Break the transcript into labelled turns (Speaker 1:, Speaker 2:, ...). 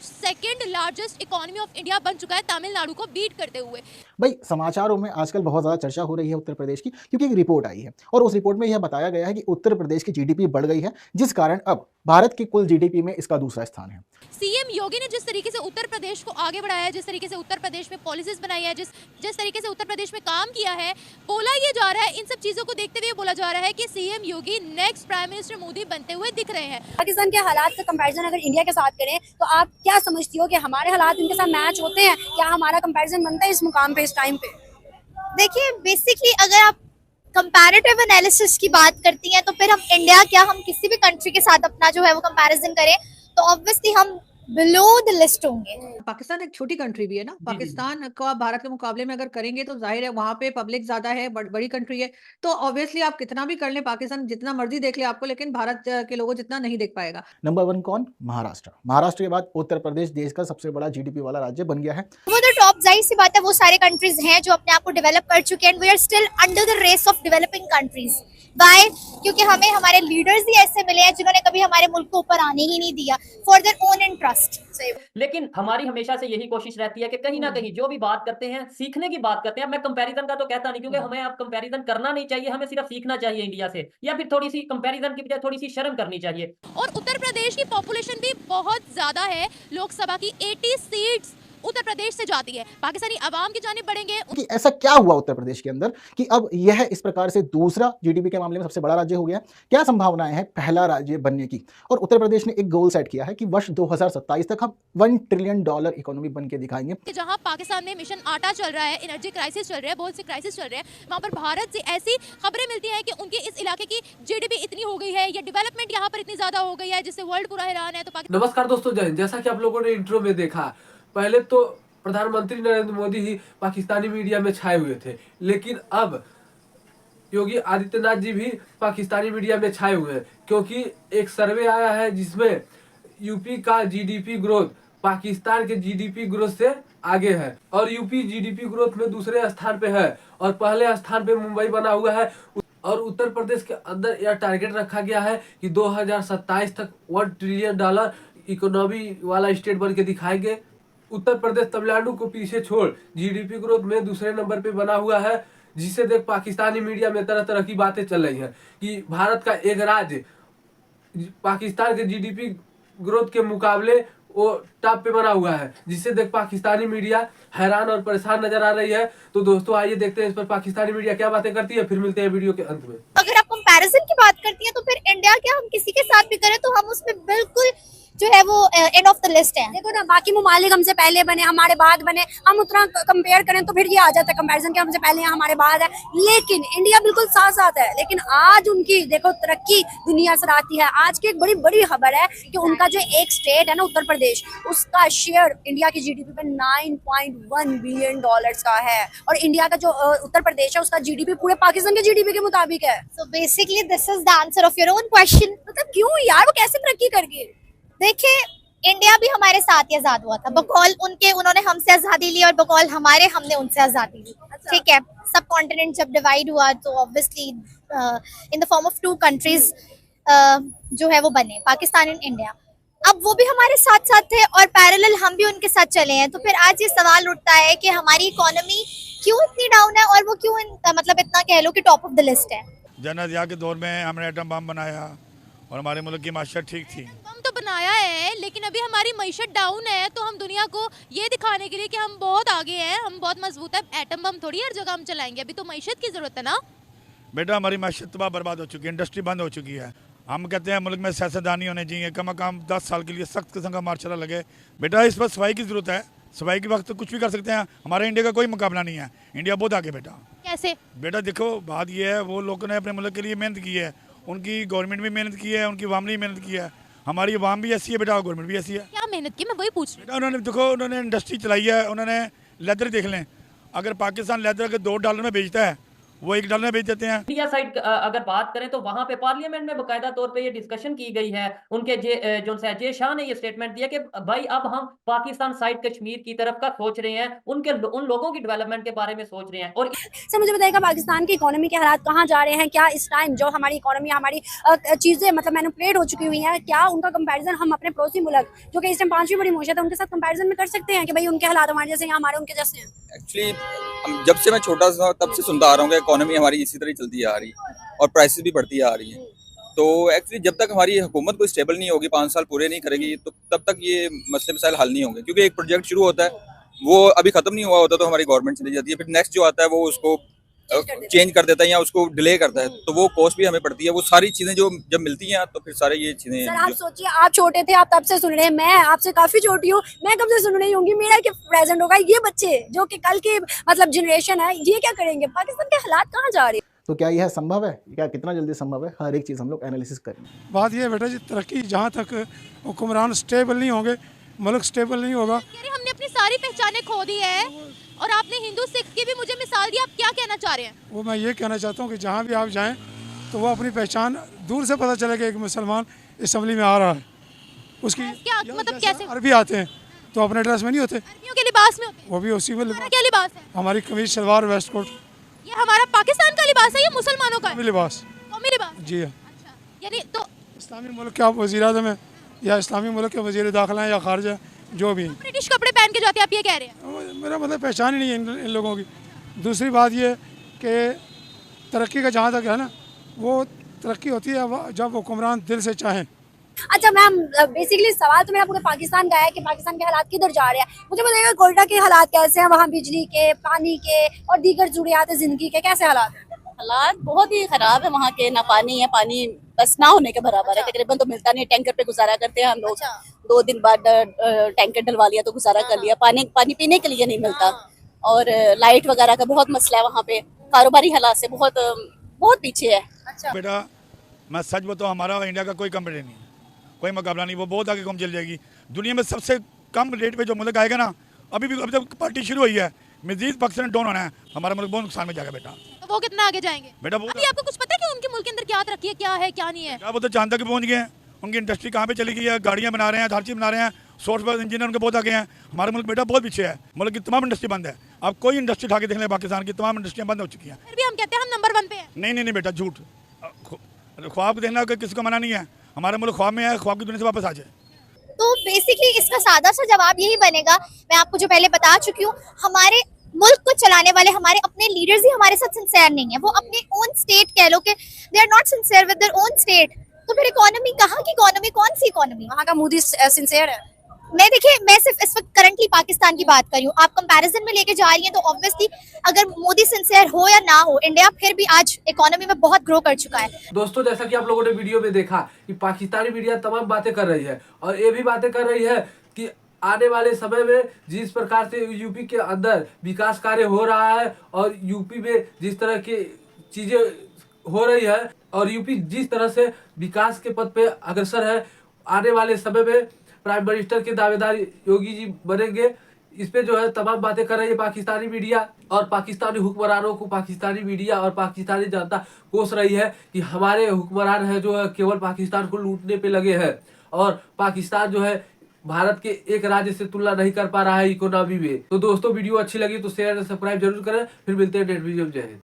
Speaker 1: Pradesh second largest economy of India बन चुका है तमिलनाडु को बीट करते हुए।
Speaker 2: भाई समाचारों में आजकल बहुत ज़्यादा चर्चा हो रही है उत्तर प्रदेश की, क्योंकि एक रिपोर्ट आई है और उस रिपोर्ट में यह बताया गया है कि उत्तर प्रदेश की जीडीपी बढ़ गई है, जिस कारण अब भारत की कुल जीडीपी में इसका दूसरा स्थान है।
Speaker 1: सीएम योगी ने जिस तरीके से उत्तर प्रदेश को आगे बढ़ाया है, जिस तरीके से उत्तर प्रदेश में पॉलिसीज बनाई है, जिस तरीके से उत्तर प्रदेश में काम किया है, बोला ये जा रहा है, इन सब चीजों को देखते हुए बोला जा रहा है कि सीएम योगी नेक्स्ट प्राइम मिनिस्टर मोदी बनते हुए दिख रहे हैं।
Speaker 3: पाकिस्तान के हालात का कंपैरिजन अगर इंडिया के साथ करें तो आप क्या समझती हो कि हमारे हालात इनके साथ मैच होते हैं? क्या हमारा कंपैरिजन बनता है इस मुकाम पे, इस टाइम पे?
Speaker 4: देखिए, बेसिकली अगर आप कंपैरेटिव एनालिसिस की बात करती हैं तो फिर हम इंडिया क्या हम किसी भी कंट्री के साथ अपना जो है वो कंपैरिजन करें तो ऑब्वियसली हम बिलो द लिस्ट होंगे।
Speaker 5: पाकिस्तान एक छोटी कंट्री भी है ना, पाकिस्तान को आप भारत के मुकाबले में अगर करेंगे तो जाहिर है वहां पे पब्लिक ज्यादा है, बड़ी कंट्री है, तो ऑब्वियसली आप कितना भी कर लें, पाकिस्तान जितना मर्जी देख ले आपको, लेकिन भारत के लोगों जितना नहीं देख पाएगा।
Speaker 2: नंबर 1 कौन? महाराष्ट्र। महाराष्ट्र के बाद उत्तर प्रदेश देश का सबसे बड़ा जीडीपी वाला राज्य बन गया है।
Speaker 4: वो तो टॉप, जाहिर सी बात है, वो सारे कंट्रीज हैं जो अपने आप को डेवलप कर चुके हैं। We are still under the race of developing countries. By, क्योंकि हमें हमारे लीडर्स ही ऐसे मिले हैं जिन्होंने कभी हमारे मुल्क को ऊपर आने ही नहीं दिया फॉर देयर ओन इंटरेस्ट।
Speaker 6: लेकिन हमारी हमेशा से यही कोशिश रहती है कि कहीं ना कहीं जो भी बात करते हैं, सीखने की बात करते हैं। मैं कंपैरिजन का तो कहता नहीं, क्योंकि हमें अब कंपैरिजन करना नहीं चाहिए, हमें सिर्फ सीखना चाहिए इंडिया से, या फिर थोड़ी सी कंपैरिजन की बजाय थोड़ी सी शर्म करनी चाहिए।
Speaker 1: और उत्तर प्रदेश की पॉपुलेशन भी बहुत ज्यादा है, लोकसभा की 80 सीट्स उत्तर प्रदेश से जाती है। पाकिस्तानी अवाम की जानिब बढ़ेंगे
Speaker 2: कि ऐसा क्या हुआ उत्तर प्रदेश के अंदर कि अब यह इस प्रकार से दूसरा जीडीपी के मामले में सबसे बड़ा राज्य हो गया? क्या संभावनाएं हैं पहला राज्य बनने की? और उत्तर प्रदेश ने एक गोल सेट किया है कि वर्ष 2027 तक हम $1 ट्रिलियन इकोनॉमी बन के दिखाएंगे।
Speaker 1: कि जहां पाकिस्तान में मिशन आटा चल रहा है, एनर्जी क्राइसिस चल रहा है, बहुत से क्राइसिस चल रहे हैं, वहां पर भारत से ऐसी खबरें मिलती हैं कि उनके इस इलाके की जीडीपी इतनी हो गई है या डेवलपमेंट यहाँ पर इतनी ज्यादा हो गई है जिससे वर्ल्ड पूरा हैरान है। तो
Speaker 7: नमस्कार दोस्तों, जय हिंद। जैसा कि आप लोगों ने इंट्रो में देखा, पहले तो प्रधानमंत्री नरेंद्र मोदी ही पाकिस्तानी मीडिया में छाए हुए थे, लेकिन अब योगी आदित्यनाथ जी भी पाकिस्तानी मीडिया में छाए हुए हैं, क्योंकि एक सर्वे आया है जिसमें यूपी का जीडीपी ग्रोथ पाकिस्तान के जीडीपी ग्रोथ से आगे है, और यूपी जीडीपी ग्रोथ में दूसरे स्थान पे है और पहले स्थान पे मुंबई बना हुआ है। और उत्तर प्रदेश के अंदर यह टारगेट रखा गया है कि 2027 तक $1 ट्रिलियन इकोनॉमी वाला स्टेट बन के दिखाएंगे। उत्तर प्रदेश तमिलनाडु को पीछे छोड़ जीडीपी ग्रोथ में दूसरे नंबर पे बना हुआ है, जिसे देख पाकिस्तानी मीडिया में तरह तरह की बातें चल रही हैं कि भारत का एक राज्य पाकिस्तान के जीडीपी ग्रोथ के मुकाबले वो टॉप पे बना हुआ है, जिससे देख पाकिस्तानी मीडिया हैरान और परेशान नजर आ रही है। तो दोस्तों आइए देखते हैं इस पर पाकिस्तानी मीडिया क्या बातें करती है, फिर मिलते हैं वीडियो के अंत में।
Speaker 4: अगर आप कंपैरिजन की बात करती हैं तो फिर इंडिया क्या हम किसी के साथ भी करें तो हम उसमें बिल्कुल जो है वो एंड ऑफ द लिस्ट है।
Speaker 3: देखो ना, बाकी ममालिक हमसे पहले बने, हमारे बाद बने, हम उतना कंपेयर करें तो फिर ये आ जाता है कंपैरिजन के हमसे पहले हैं, हमारे बाद है, लेकिन इंडिया बिल्कुल साथ साथ है। लेकिन आज उनकी देखो तरक्की दुनिया से आती है। आज की एक बड़ी बड़ी खबर है कि उनका जो एक स्टेट है ना उत्तर प्रदेश, उसका शेयर इंडिया की जीडीपी पे $9.1 बिलियन का है, और इंडिया का जो उत्तर प्रदेश है उसका जीडीपी पूरे पाकिस्तान के जीडीपी के मुताबिक है।
Speaker 4: So basically this is the answer of your own question.
Speaker 3: मतलब क्यों यार, वो कैसे तरक्की कर गई?
Speaker 4: देखिए, इंडिया भी हमारे साथ ही आजाद हुआ था, बकौल उनके, उन्होंने हमसे आजादी ली और बकौल हमारे हमने उनसे आजादी ली। ठीक है, सब कॉन्टिनेंट जब डिवाइड हुआ तो obviously in the form of 2 countries जो है वो बने, पाकिस्तान एंड इंडिया। अब वो भी हमारे साथ साथ थे और पैरेलल हम भी उनके साथ चले हैं। तो फिर आज ये सवाल उठता है कि हमारी इकोनॉमी क्यों इतनी डाउन है और वो क्यों मतलब इतना कह लो कि टॉप ऑफ द लिस्ट है।
Speaker 8: जनरल के दौर में हमने एटम बम बनाया और हमारे मुल्क की माशत ठीक थी।
Speaker 1: हम तो बनाया है, लेकिन अभी हमारी मईशत डाउन है, तो हम दुनिया को ये दिखाने के लिए कि हम बहुत आगे हैं, हम बहुत मजबूत है, एटम बम थोड़ी हर जगह हम चलाएंगे। अभी तो मईशत की जरूरत है ना
Speaker 8: बेटा। हमारी माशत तबाह बर्बाद हो चुकी है, इंडस्ट्री बंद हो चुकी है। हम कहते हैं मुल्क में सियासतदानी होने चाहिए, कम से कम 10 साल के लिए सख्त किस्म का मार्शल लगे। बेटा इस पर सफाई की जरूरत है, सफाई के वक्त तो कुछ भी कर सकते हैं। हमारे इंडिया का कोई मुकाबला नहीं है, इंडिया बहुत आगे बेटा।
Speaker 1: कैसे?
Speaker 8: बेटा देखो, बात यह है, वो लोगों ने अपने मुल्क के लिए मेहनत की है, उनकी गवर्नमेंट भी मेहनत की है, उनकी अवाम ने मेहनत की है, हमारी अवाम भी ऐसी है बेटा, गवर्नमेंट भी ऐसी है।
Speaker 1: क्या मेहनत की, मैं वही पूछ रही हूँ।
Speaker 8: उन्होंने देखो, उन्होंने इंडस्ट्री चलाई है, उन्होंने लेदर देख लें, अगर पाकिस्तान लेदर अगर $2 में बेचता है वो $1 बेच देते हैं।
Speaker 6: इंडिया साइड अगर बात करें तो वहां पे पार्लियामेंट में बकायदा तौर पे ये डिस्कशन की गई है। उनके जो जय शाह ने ये स्टेटमेंट दिया कि भाई अब हम पाकिस्तान साइड कश्मीर की तरफ का सोच रहे हैं, उन लोगों की डेवलपमेंट के बारे में सोच रहे हैं। और
Speaker 3: सर मुझे बताइएगा पाकिस्तान की इकोनॉमी के हालात कहाँ जा रहे हैं, क्या इस टाइम जो हमारी इकोनॉमी हमारी चीजें मतलब मैनिपुलेट हो चुकी हुई हैं, क्या उनका कंपैरिजन हम अपने पड़ोसी मुल्क जो कि इस टाइम 5वीं बड़ी मुल्क है उनके साथ कंपैरिजन में कर सकते हैं कि भाई उनके हालात हमारे जैसे हैं, हमारे उनके जैसे हैं?
Speaker 9: एक्चुअली जब से मैं छोटा सा तब से सुनता आ रहा हूँ कि इकोनॉमी हमारी इसी तरह चलती आ रही है और प्राइसेस भी बढ़ती आ रही हैं। तो एक्चुअली जब तक हमारी हुकूमत कोई स्टेबल नहीं होगी, 5 साल पूरे नहीं करेगी, तो तब तक ये मसले मसाइल हल नहीं होंगे। क्योंकि एक प्रोजेक्ट शुरू होता है वो अभी खत्म नहीं हुआ होता तो हमारी गवर्नमेंट चली जाती है, फिर नेक्स्ट जो आता है वो उसको चेंज कर देता है या उसको डिले करता है, तो वो कॉस्ट भी हमें पड़ती है। वो सारी चीजें जो जब मिलती हैं तो फिर सारे ये चीजें।
Speaker 3: सर आप सोचिए, आप छोटे थे, आप तब से सुन रहे हैं, मैं आपसे काफी छोटी हूँ, मैं कब से सुन रही होंगी, मेरा क्या प्रेजेंट होगा, ये बच्चे जो कि कल के मतलब जनरेशन है ये क्या करेंगे? पाकिस्तान के हालात कहाँ जा रहे हैं?
Speaker 2: तो क्या यह संभव है? क्या कितना जल्दी संभव है? हर एक चीज़ हम लोग एनालिसिस करेंगे।
Speaker 10: बात यह है बेटा जी, तरक्की जहाँ तक हुक्मरान स्टेबल नहीं होंगे, मुल्क स्टेबल नहीं होगा।
Speaker 1: हमने अपनी सारी पहचानें खो दी है और आपने हिंदू सिख की भी मुझे मिसाल दी, आप क्या कहना चाह रहे हैं?
Speaker 10: वो मैं ये कहना चाहता हूँ कि जहाँ भी आप जाएं तो वो अपनी पहचान दूर से पता चले कि एक मुसलमान असेंबली में आ रहा है, उसकी
Speaker 1: क्या मतलब कैसे?
Speaker 10: अरबी आते हैं तो अपने ड्रेस में नहीं होते,
Speaker 1: अरबियों के लिबास में होते हैं।
Speaker 10: वो भी उसी में
Speaker 1: हमारा क्या लिबास है?
Speaker 10: हमारी कमीज शलवार वेस्ट कोट,
Speaker 1: ये हमारा पाकिस्तान का लिबास है, ये मुसलमानों का है?
Speaker 10: लिबास
Speaker 1: कौमी लिबास।
Speaker 10: जी हाँ।
Speaker 1: अच्छा, यानी तो
Speaker 10: इस्लामी मुल्क के आप वज़ीर आज़म हैं या इस्लामी मुल्क के वज़ीर दाखिला हैं या खारजा जो भी हैं,
Speaker 1: ब्रिटिश कपड़े पहन के जाते हैं, आप ये कह रहे हैं?
Speaker 10: मेरा मतलब पहचान ही नहीं है इन लोगों की। दूसरी बात ये कि तरक्की का जहाँ तक है ना, वो तरक्की होती है जब हुक्मरान दिल से चाहें।
Speaker 3: अच्छा मैम, बेसिकली सवाल तो मेरा पूरे पाकिस्तान का है कि पाकिस्तान के हालात किधर जा रहे हैं। मुझे बताइएगा कोयटा के हालात कैसे हैं, वहाँ बिजली के, पानी के और दीगर ज़रूरियात ज़िंदगी के कैसे हालात हैं?
Speaker 11: हालात बहुत ही खराब है वहाँ के। ना पानी है, पानी बस ना होने के बराबर है, तकरीबन तो मिलता नहीं। टैंकर पे गुजारा करते हैं हम लोग, 2 दिन बाद टैंकर डलवा लिया तो गुजारा कर लिया। पानी पीने के लिए नहीं मिलता और लाइट वगैरह का बहुत मसला है वहाँ पे। कारोबारी हालात से बहुत पीछे है।
Speaker 8: बेटा मैं सच बताऊँ, हमारा इंडिया का कोई कंपेटिशन नहीं है, कोई मुकाबला नहीं। वो बहुत आगे कम चल जाएगी। दुनिया में सबसे कम रेट पे जो मुल्क आएगा ना, अभी तक पार्टी शुरू हुई है, मजीद पाकिस्तान डाउन होना है, हमारा मुल्क बहुत नुकसान में जाएगा बेटा।
Speaker 1: तो वो कितना आगे जाएंगे
Speaker 8: बेटा?
Speaker 1: अभी आपको कुछ पता है कि उनके मुल्क के अंदर क्या तरक्की है, क्या है क्या नहीं है?
Speaker 8: क्या वो तो चांद तक पहुँच गए हैं, उनकी इंडस्ट्री कहाँ पे चली गई है, गाड़ियाँ बना रहे हैं, हर चीज़ बना रहे हैं, सॉफ्टवेयर इंजीनियर उनके बहुत आगे हैं। हमारा मुल्क बेटा बहुत पीछे है, मुल्क की तमाम इंडस्ट्री बंद है। आप कोई इंडस्ट्री उठा के देख लें, पाकिस्तान की तमाम इंडस्ट्रियाँ बंद हो चुकी हैं।
Speaker 1: फिर भी हम कहते हैं हम नंबर 1 पे हैं।
Speaker 8: नहीं बेटा, झूठ। ख्वाब देखना किसी को मना नहीं है, हमारा मुल्क ख्वाब में है, ख्वाब की दुनिया से वापस आ जाए।
Speaker 4: तो बेसिकली इसका सादा सा जवाब यही बनेगा, मैं आपको जो पहले बता चुकी हूँ, हमारे मुल्क को चलाने वाले हमारे अपने लीडर्स ही हमारे साथ सिंसियर नहीं है। वो अपने ओन स्टेट कह लो कि they are not sincere with their own state. तो फिर इकोनॉमी कहाँ की इकोनॉमी, कौन सी इकोनॉमी?
Speaker 3: वहाँ का मोदी सिंसियर है?
Speaker 4: मैं देखिए, मैं सिर्फ इस वक्त करंटली पाकिस्तान की बात कर रही हूँ। आप कंपैरिजन में लेके जा रही हैं तो ऑब्वियसली अगर मोदी सिंसियर हो या ना हो, इंडिया फिर भी आज इकोनॉमी में बहुत ग्रो कर चुका है।
Speaker 7: दोस्तों, जैसा कि आप लोगों ने वीडियो में देखा कि पाकिस्तानी मीडिया तमाम बातें कर रही है और ये भी बातें कर रही है कि आने वाले समय में जिस प्रकार से यूपी के अंदर विकास कार्य हो रहा है और यूपी में जिस तरह की चीजें हो रही है और यूपी जिस तरह से विकास के पथ पे अग्रसर है, आने वाले समय में प्राइम मिनिस्टर के दावेदार योगी जी बनेंगे। इस पे जो है तमाम बातें कर रही है पाकिस्तानी मीडिया और पाकिस्तानी हुक्मरानों को पाकिस्तानी मीडिया और पाकिस्तानी जनता कोस रही है कि हमारे हुक्मरान है जो है केवल पाकिस्तान को लूटने पे लगे हैं और पाकिस्तान जो है भारत के एक राज्य से तुलना नहीं कर पा रहा है इकोनॉमी में। तो दोस्तों, वीडियो अच्छी लगी तो शेयर और सब्सक्राइब जरूर करें। फिर मिलते हैं नेक्स्ट वीडियो में। जय हिंद।